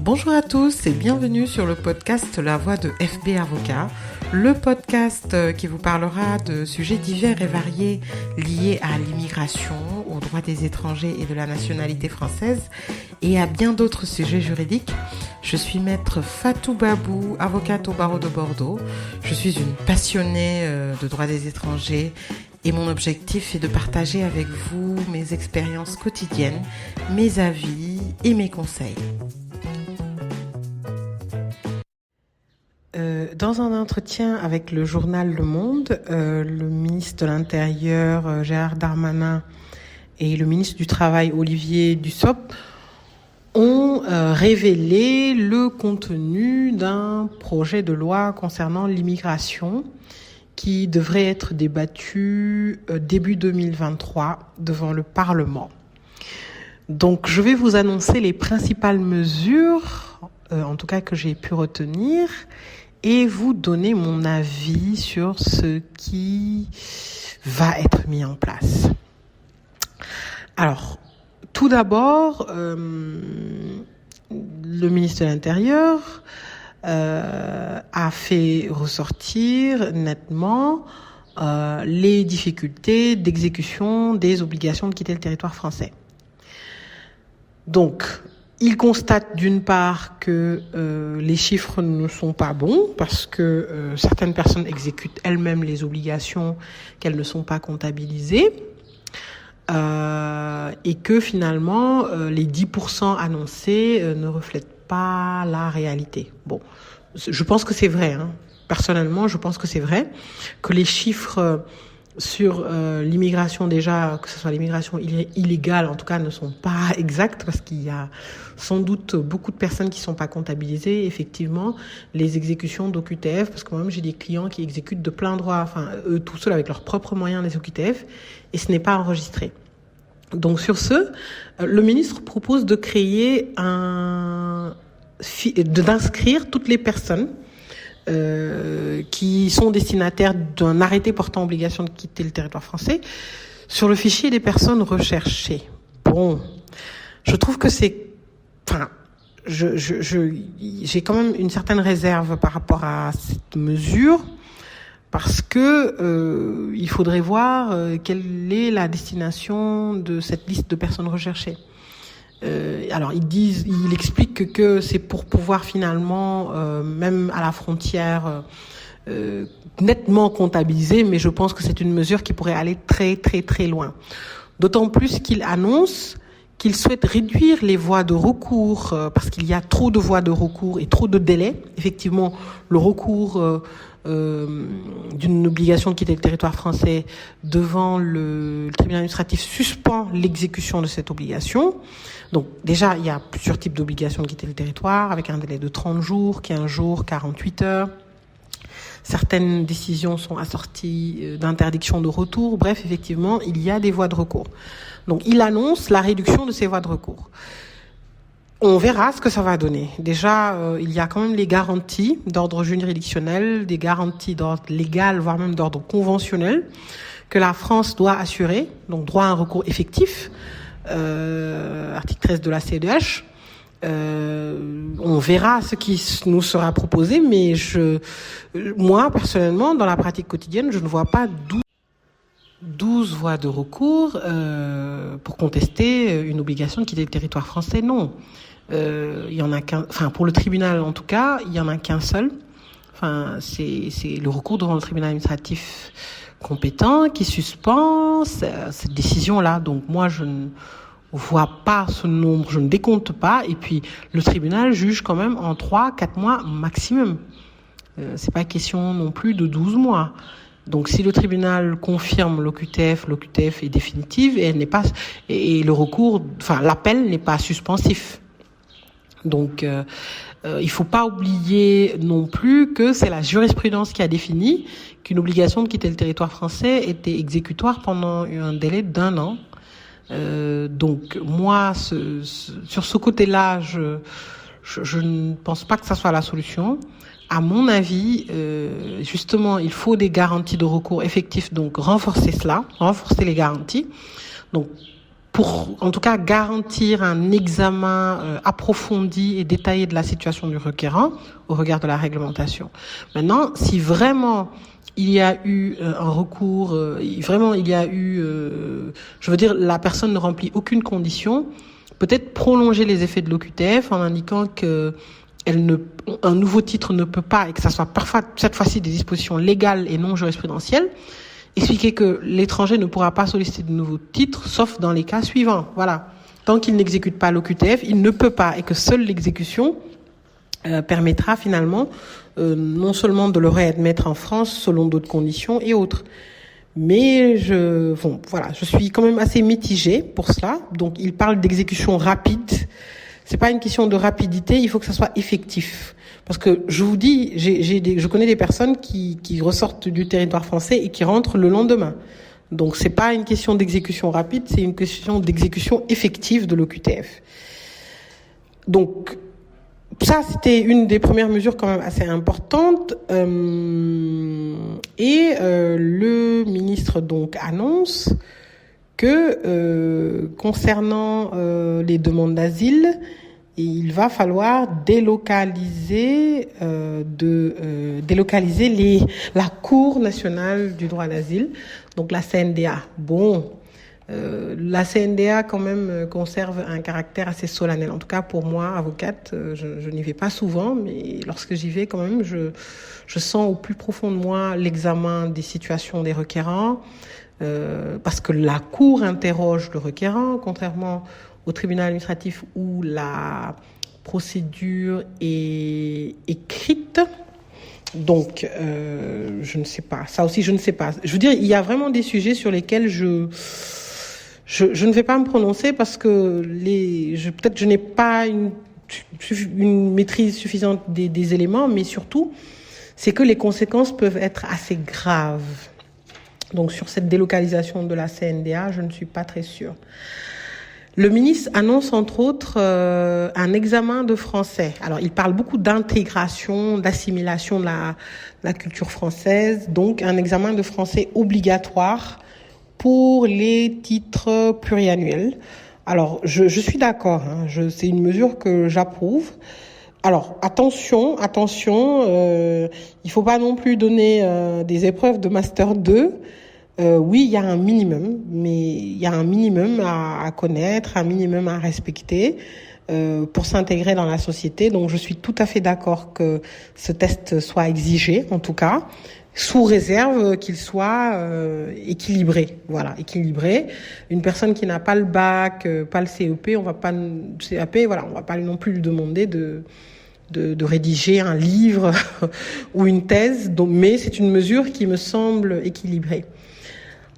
Bonjour à tous et bienvenue sur le podcast La Voix de FB Avocat, le podcast qui vous parlera de sujets divers et variés liés à l'immigration, aux droits des étrangers et de la nationalité française et à bien d'autres sujets juridiques. Je suis maître Fatou Babou, avocate au barreau de Bordeaux. Je suis une passionnée de droits des étrangers et mon objectif est de partager avec vous mes expériences quotidiennes, mes avis et mes conseils. Dans un entretien avec le journal Le Monde, le ministre de l'Intérieur Gérald Darmanin et le ministre du Travail Olivier Dussopt ont révélé le contenu d'un projet de loi concernant l'immigration qui devrait être débattu début 2023 devant le Parlement. Donc je vais vous annoncer les principales mesures, en tout cas que j'ai pu retenir, et vous donner mon avis sur ce qui va être mis en place. Alors, tout d'abord, le ministre de l'Intérieur a fait ressortir nettement les difficultés d'exécution des obligations de quitter le territoire français. Donc, il constate d'une part que les chiffres ne sont pas bons parce que certaines personnes exécutent elles-mêmes les obligations qu'elles ne sont pas comptabilisées et que finalement les 10% annoncés ne reflètent pas la réalité. Bon, je pense que c'est vrai. Personnellement, je pense que c'est vrai que les chiffres sur l'immigration déjà, que ce soit l'immigration illégale, en tout cas, ne sont pas exacts parce qu'il y a sans doute beaucoup de personnes qui ne sont pas comptabilisées. Effectivement, les exécutions d'OQTF, parce que moi-même j'ai des clients qui exécutent de plein droit, eux tout seuls avec leurs propres moyens les OQTF, et ce n'est pas enregistré. Donc sur ce, le ministre propose de créer d'inscrire toutes les personnes qui sont destinataires d'un arrêté portant obligation de quitter le territoire français sur le fichier des personnes recherchées. Bon, je trouve que j'ai quand même une certaine réserve par rapport à cette mesure parce que il faudrait voir quelle est la destination de cette liste de personnes recherchées. Alors il explique que c'est pour pouvoir finalement, même à la frontière, nettement comptabiliser, mais je pense que c'est une mesure qui pourrait aller très très très loin. D'autant plus qu'il annonce qu'il souhaite réduire les voies de recours parce qu'il y a trop de voies de recours et trop de délais. Effectivement, le recours d'une obligation de quitter le territoire français devant le tribunal administratif suspend l'exécution de cette obligation. Donc déjà, il y a plusieurs types d'obligations de quitter le territoire avec un délai de 30 jours, 15 jours, 48 heures. Certaines décisions sont assorties d'interdiction de retour. Bref, effectivement, il y a des voies de recours. Donc il annonce la réduction de ces voies de recours. On verra ce que ça va donner. Déjà, il y a quand même les garanties d'ordre juridictionnel, des garanties d'ordre légal, voire même d'ordre conventionnel, que la France doit assurer. Donc, droit à un recours effectif, article 13 de la CEDH. On verra ce qui nous sera proposé, mais moi, personnellement, dans la pratique quotidienne, je ne vois pas 12 voies de recours pour contester une obligation de quitter le territoire français. Non. Il y en a pour le tribunal en tout cas, il y en a qu'un seul. C'est le recours devant le tribunal administratif compétent qui suspend cette décision-là. Donc moi, je ne vois pas ce nombre, je ne décompte pas. Et puis le tribunal juge quand même en 3-4 mois maximum. C'est pas question non plus de 12 mois. Donc si le tribunal confirme l'OQTF est définitive et elle n'est pas et le recours, l'appel n'est pas suspensif. Donc il faut pas oublier non plus que c'est la jurisprudence qui a défini qu'une obligation de quitter le territoire français était exécutoire pendant un délai d'1 an. Donc moi sur ce côté-là, je ne pense pas que ça soit la solution. À mon avis, justement, il faut des garanties de recours effectifs, donc renforcer les garanties. Donc pour en tout cas garantir un examen approfondi et détaillé de la situation du requérant au regard de la réglementation. Maintenant, si vraiment il y a eu un recours, vraiment il y a eu, je veux dire, la personne ne remplit aucune condition, peut-être prolonger les effets de l'OQTF en indiquant que un nouveau titre ne peut pas, et que ça soit parfois cette fois-ci des dispositions légales et non jurisprudentielles. Expliquer que l'étranger ne pourra pas solliciter de nouveaux titres, sauf dans les cas suivants. Voilà. Tant qu'il n'exécute pas l'OQTF, il ne peut pas, et que seule l'exécution permettra finalement non seulement de le réadmettre en France selon d'autres conditions et autres. Mais je suis quand même assez mitigée pour cela. Donc, il parle d'exécution rapide. C'est pas une question de rapidité, il faut que ça soit effectif. Parce que je vous dis, je connais des personnes qui ressortent du territoire français et qui rentrent le lendemain. Donc c'est pas une question d'exécution rapide, c'est une question d'exécution effective de l'OQTF. Donc ça, c'était une des premières mesures quand même assez importantes. Le ministre donc annonce que concernant les demandes d'asile, il va falloir délocaliser la Cour nationale du droit d'asile, donc la CNDA. La CNDA quand même conserve un caractère assez solennel. En tout cas pour moi, avocate, je n'y vais pas souvent, mais lorsque j'y vais quand même, je sens au plus profond de moi l'examen des situations des requérants, parce que la Cour interroge le requérant, contrairement au tribunal administratif où la procédure est écrite. Donc, je ne sais pas. Ça aussi, je ne sais pas. Je veux dire, il y a vraiment des sujets sur lesquels je ne vais pas me prononcer parce que peut-être je n'ai pas une maîtrise suffisante des éléments, mais surtout, c'est que les conséquences peuvent être assez graves. Donc, sur cette délocalisation de la CNDA, je ne suis pas très sûre. Le ministre annonce entre autres un examen de français. Alors, il parle beaucoup d'intégration, d'assimilation de la culture française, donc un examen de français obligatoire pour les titres pluriannuels. Alors, je suis d'accord, c'est une mesure que j'approuve. Alors, attention, il faut pas non plus donner des épreuves de Master 2. Oui, il y a un minimum, mais il y a un minimum à connaître, un minimum à respecter pour s'intégrer dans la société. Donc, je suis tout à fait d'accord que ce test soit exigé, en tout cas, sous réserve qu'il soit équilibré. Voilà, équilibré. Une personne qui n'a pas le bac, pas le CEP, on va pas non plus lui demander de rédiger un livre ou une thèse. Donc, mais c'est une mesure qui me semble équilibrée.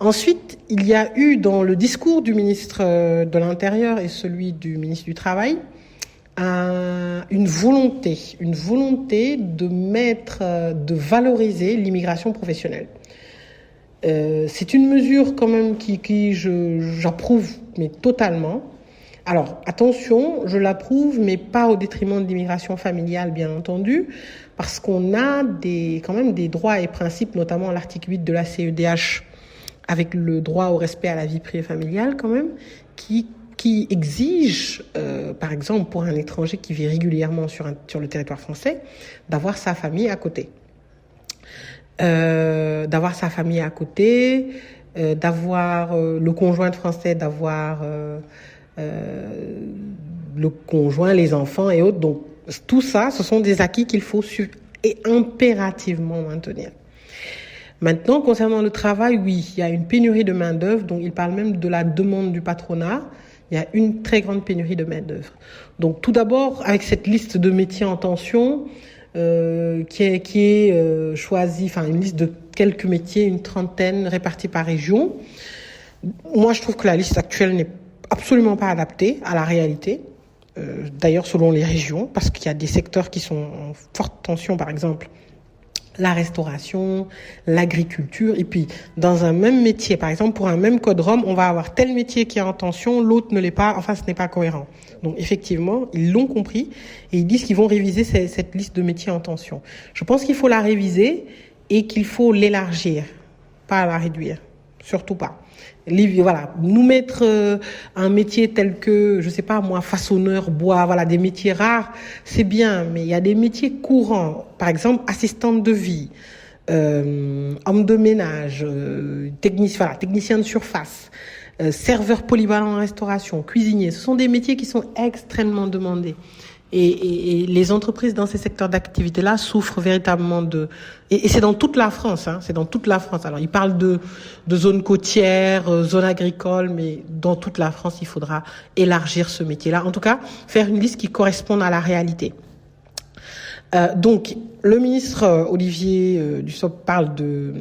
Ensuite, il y a eu dans le discours du ministre de l'Intérieur et celui du ministre du Travail une volonté de valoriser l'immigration professionnelle. C'est une mesure quand même qui j'approuve, mais totalement. Alors, attention, je l'approuve, mais pas au détriment de l'immigration familiale, bien entendu, parce qu'on a quand même des droits et principes, notamment l'article 8 de la CEDH, avec le droit au respect à la vie privée familiale quand même, qui exige, par exemple, pour un étranger qui vit régulièrement sur le territoire français, d'avoir sa famille à côté. D'avoir le conjoint français, d'avoir le conjoint, les enfants et autres. Donc, tout ça, ce sont des acquis qu'il faut impérativement maintenir. Maintenant, concernant le travail, oui, il y a une pénurie de main-d'œuvre, donc il parle même de la demande du patronat. Il y a une très grande pénurie de main-d'œuvre. Donc, tout d'abord, avec cette liste de métiers en tension, qui est choisie, enfin, une liste de quelques métiers, une trentaine répartis par région. Moi, je trouve que la liste actuelle n'est absolument pas adaptée à la réalité. D'ailleurs, selon les régions, parce qu'il y a des secteurs qui sont en forte tension, par exemple, la restauration, l'agriculture, et puis dans un même métier, par exemple pour un même code Rom, on va avoir tel métier qui est en tension, l'autre ne l'est pas, enfin ce n'est pas cohérent. Donc effectivement, ils l'ont compris et ils disent qu'ils vont réviser cette liste de métiers en tension. Je pense qu'il faut la réviser et qu'il faut l'élargir, pas la réduire, surtout pas. Voilà, nous mettre un métier tel que, je sais pas moi, façonneur, bois, voilà, des métiers rares, c'est bien, mais il y a des métiers courants, par exemple assistante de vie, homme de ménage, technicien de surface, serveur polyvalent en restauration, cuisinier. Ce sont des métiers qui sont extrêmement demandés. Et les entreprises dans ces secteurs d'activité-là souffrent véritablement et c'est dans toute la France, hein, c'est dans toute la France. Alors, ils parlent de zones côtières, zones agricoles, mais dans toute la France, il faudra élargir ce métier-là. En tout cas, faire une liste qui corresponde à la réalité. Donc, le ministre Olivier Dussopt parle de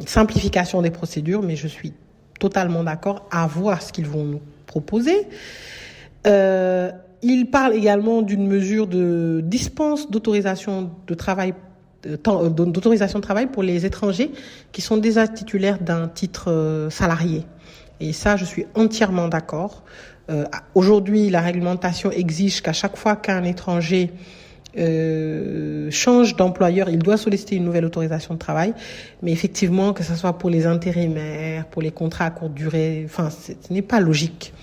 simplification des procédures, mais je suis totalement d'accord à voir ce qu'ils vont nous proposer. Il parle également d'une mesure de dispense d'autorisation de travail pour les étrangers qui sont déjà titulaires d'un titre salarié. Et ça, je suis entièrement d'accord. Aujourd'hui, la réglementation exige qu'à chaque fois qu'un étranger change d'employeur, il doit solliciter une nouvelle autorisation de travail. Mais effectivement, que ce soit pour les intérimaires, pour les contrats à courte durée, ce n'est pas logique.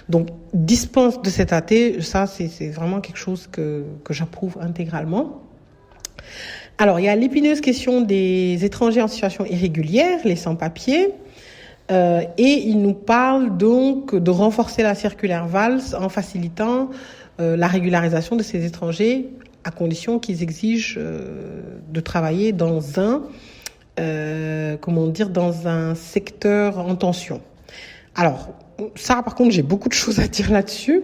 Donc, dispense de cet AT, ça, c'est vraiment quelque chose que j'approuve intégralement. Alors, il y a l'épineuse question des étrangers en situation irrégulière, les sans-papiers. Et il nous parle donc de renforcer la circulaire Valls en facilitant la régularisation de ces étrangers à condition qu'ils exigent de travailler dans dans un secteur en tension. Alors, ça, par contre, j'ai beaucoup de choses à dire là-dessus.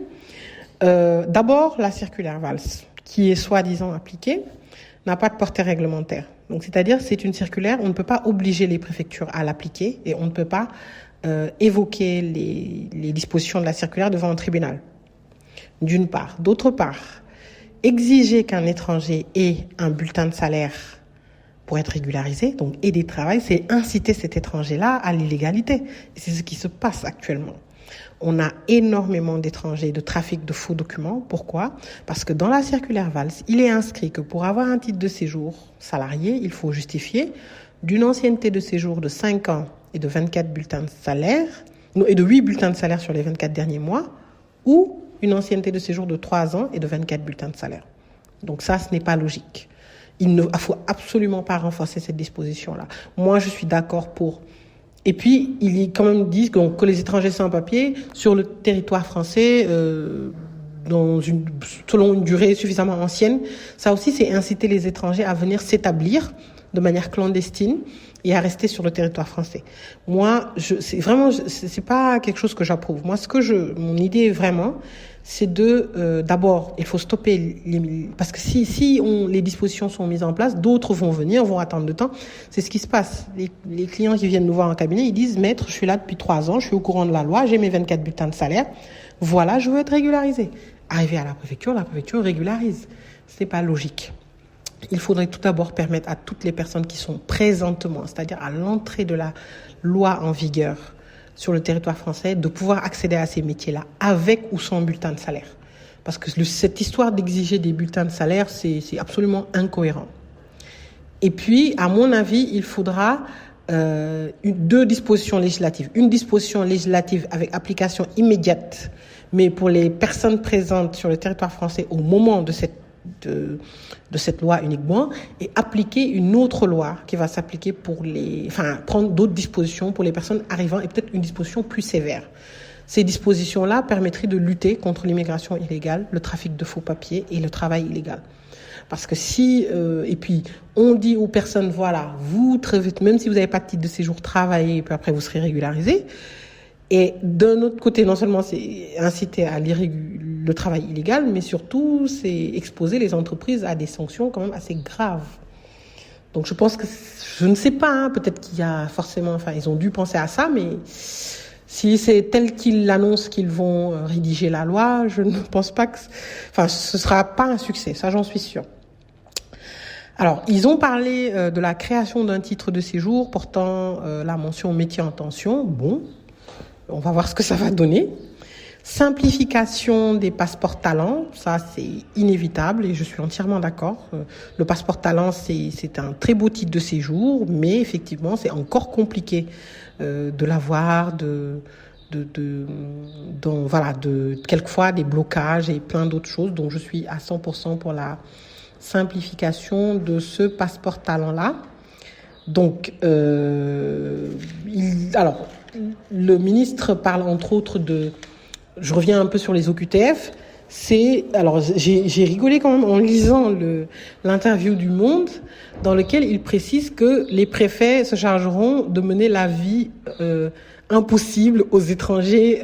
D'abord, la circulaire Valls, qui est soi-disant appliquée, n'a pas de portée réglementaire. Donc, c'est-à-dire, c'est une circulaire, on ne peut pas obliger les préfectures à l'appliquer et on ne peut pas évoquer les dispositions de la circulaire devant un tribunal. D'une part. D'autre part, exiger qu'un étranger ait un bulletin de salaire pour être régularisé, donc aider de travail, c'est inciter cet étranger-là à l'illégalité. Et c'est ce qui se passe actuellement. On a énormément d'étrangers de trafic de faux documents. Pourquoi ? Parce que dans la circulaire Valls, il est inscrit que pour avoir un titre de séjour salarié, il faut justifier d'une ancienneté de séjour de 5 ans et de 24 bulletins de salaire, et de 8 bulletins de salaire sur les 24 derniers mois, ou une ancienneté de séjour de 3 ans et de 24 bulletins de salaire. Donc ça, ce n'est pas logique. Il ne faut absolument pas renforcer cette disposition-là. Moi, je suis d'accord pour. Et puis, il y quand même dit que les étrangers sans papier sur le territoire français, selon une durée suffisamment ancienne, ça aussi, c'est inciter les étrangers à venir s'établir de manière clandestine et à rester sur le territoire français. Moi, c'est pas quelque chose que j'approuve. Moi, mon idée vraiment, c'est d'abord, il faut stopper parce que si les dispositions sont mises en place, d'autres vont venir, vont attendre le temps. C'est ce qui se passe. Les clients qui viennent nous voir en cabinet, ils disent, maître, je suis là depuis 3 ans, je suis au courant de la loi, j'ai mes 24 bulletins de salaire. Voilà, je veux être régularisé. Arrivé à la préfecture régularise. C'est pas logique. Il faudrait tout d'abord permettre à toutes les personnes qui sont présentement, c'est-à-dire à l'entrée de la loi en vigueur sur le territoire français, de pouvoir accéder à ces métiers-là avec ou sans bulletin de salaire. Parce que cette histoire d'exiger des bulletins de salaire, c'est absolument incohérent. Et puis, à mon avis, il faudra 2 dispositions législatives. Une disposition législative avec application immédiate, mais pour les personnes présentes sur le territoire français au moment de cette loi uniquement, et appliquer une autre loi qui va s'appliquer prendre d'autres dispositions pour les personnes arrivant, et peut-être une disposition plus sévère. Ces dispositions-là permettraient de lutter contre l'immigration illégale, le trafic de faux papiers et le travail illégal. Parce que et puis, on dit aux personnes, voilà, même si vous n'avez pas de titre de séjour, travaillez, et puis après vous serez régularisé. Et d'un autre côté, non seulement c'est inciter à le travail illégal, mais surtout c'est exposer les entreprises à des sanctions quand même assez graves. Donc je pense que, je ne sais pas, peut-être qu'il y a forcément, ils ont dû penser à ça, mais si c'est tel qu'ils l'annoncent qu'ils vont rédiger la loi, je ne pense pas ce sera pas un succès, ça j'en suis sûre. Alors, ils ont parlé de la création d'un titre de séjour portant la mention métier en tension. Bon, on va voir ce que ça va donner. Simplification des passeports talents, ça c'est inévitable et je suis entièrement d'accord. Le passeport talent, c'est un très beau titre de séjour, mais effectivement c'est encore compliqué de l'avoir, quelquefois des blocages et plein d'autres choses. Donc je suis à 100% pour la simplification de ce passeport talent-là. Donc, le ministre parle entre autres je reviens un peu sur les OQTF. J'ai rigolé quand même en lisant l'interview du Monde, dans lequel il précise que les préfets se chargeront de mener la vie impossible aux étrangers,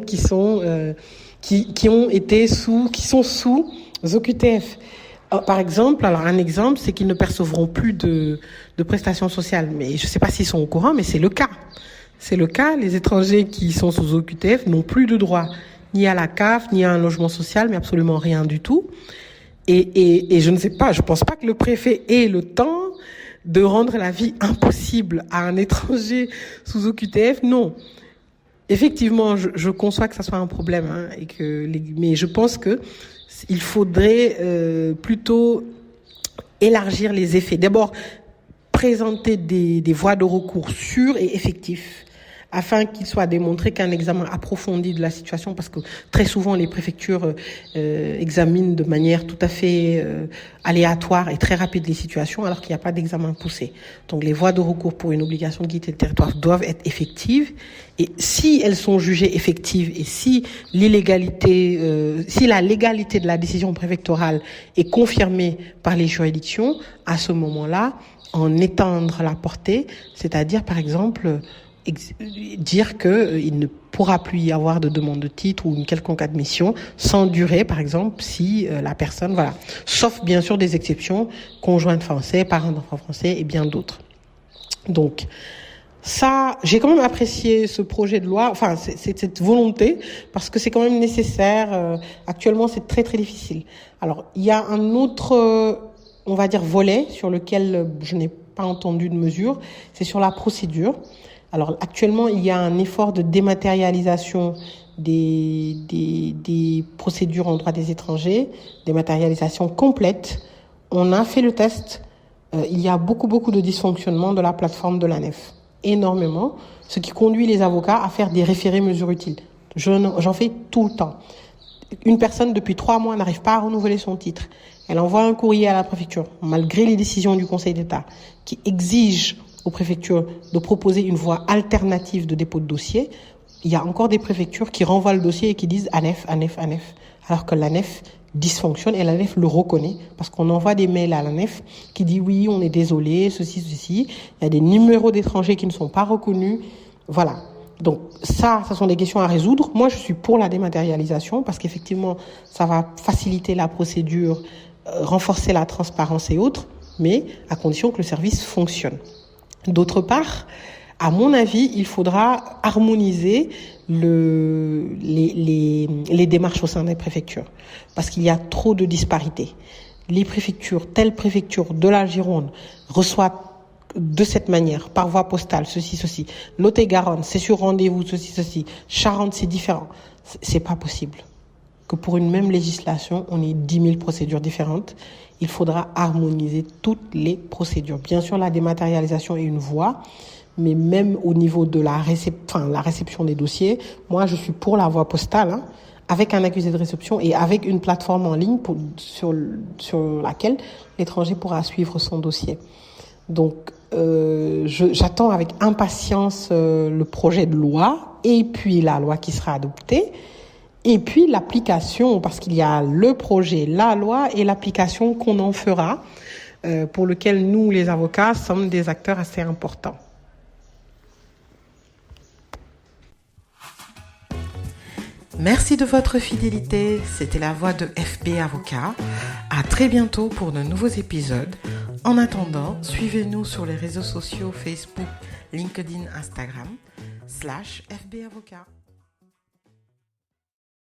qui sont sous OQTF. Par exemple, un exemple, c'est qu'ils ne percevront plus de prestations sociales. Mais je ne sais pas s'ils sont au courant, mais c'est le cas. C'est le cas. Les étrangers qui sont sous OQTF n'ont plus de droit ni à la CAF, ni à un logement social, mais absolument rien du tout. Et je ne sais pas, je pense pas que le préfet ait le temps de rendre la vie impossible à un étranger sous OQTF. Non. Effectivement, je conçois que ça soit un problème, mais je pense que il faudrait plutôt élargir les effets. D'abord, présenter des voies de recours sûres et effectives, afin qu'il soit démontré qu'un examen approfondi de la situation, parce que très souvent les préfectures examinent de manière tout à fait aléatoire et très rapide les situations, alors qu'il n'y a pas d'examen poussé. Donc les voies de recours pour une obligation de quitter le territoire doivent être effectives, et si elles sont jugées effectives et si la légalité de la décision préfectorale est confirmée par les juridictions, à ce moment-là, en étendre la portée, c'est-à-dire par exemple dire qu'il ne pourra plus y avoir de demande de titre ou une quelconque admission sans durée, par exemple, si la personne, sauf bien sûr des exceptions, conjoint de français, parent d'enfants français et bien d'autres. Donc, ça, j'ai quand même apprécié ce projet de loi, cette volonté, parce que c'est quand même nécessaire. Actuellement, c'est très très difficile. Alors, il y a un autre, volet sur lequel je n'ai pas entendu de mesure, c'est sur la procédure. Alors actuellement, il y a un effort de dématérialisation des procédures en droit des étrangers, dématérialisation complète. On a fait le test. Il y a beaucoup de dysfonctionnements de la plateforme de l'ANEF. Énormément. Ce qui conduit les avocats à faire des référés mesures utiles. J'en fais tout le temps. Une personne, depuis 3 mois, n'arrive pas à renouveler son titre. Elle envoie un courrier à la préfecture, malgré les décisions du Conseil d'État, qui exigent aux préfectures de proposer une voie alternative de dépôt de dossier. Il y a encore des préfectures qui renvoient le dossier et qui disent ANEF, alors que l'ANEF dysfonctionne et l'ANEF le reconnaît, parce qu'on envoie des mails à l'ANEF qui dit oui, on est désolé, ceci. Il y a des numéros d'étrangers qui ne sont pas reconnus. Voilà. Donc ça sont des questions à résoudre. Moi, je suis pour la dématérialisation parce qu'effectivement, ça va faciliter la procédure, renforcer la transparence et autres, mais à condition que le service fonctionne. D'autre part, à mon avis, il faudra harmoniser les démarches au sein des préfectures, parce qu'il y a trop de disparités. Les préfectures, telle préfecture de la Gironde reçoit de cette manière, par voie postale, ceci. Lot-et-Garonne, c'est sur rendez-vous, ceci. Charente, c'est différent. C'est pas possible que pour une même législation, on ait 10 000 procédures différentes. Il faudra harmoniser toutes les procédures. Bien sûr, la dématérialisation est une voie, mais même au niveau de la réception des dossiers, moi, je suis pour la voie postale, avec un accusé de réception et avec une plateforme en ligne sur laquelle l'étranger pourra suivre son dossier. Donc, j'attends avec impatience le projet de loi et puis la loi qui sera adoptée. Et puis l'application, parce qu'il y a le projet, la loi et l'application qu'on en fera, pour lequel nous, les avocats, sommes des acteurs assez importants. Merci de votre fidélité. C'était la voix de FB Avocat. À très bientôt pour de nouveaux épisodes. En attendant, suivez-nous sur les réseaux sociaux Facebook, LinkedIn, Instagram /FB Avocat.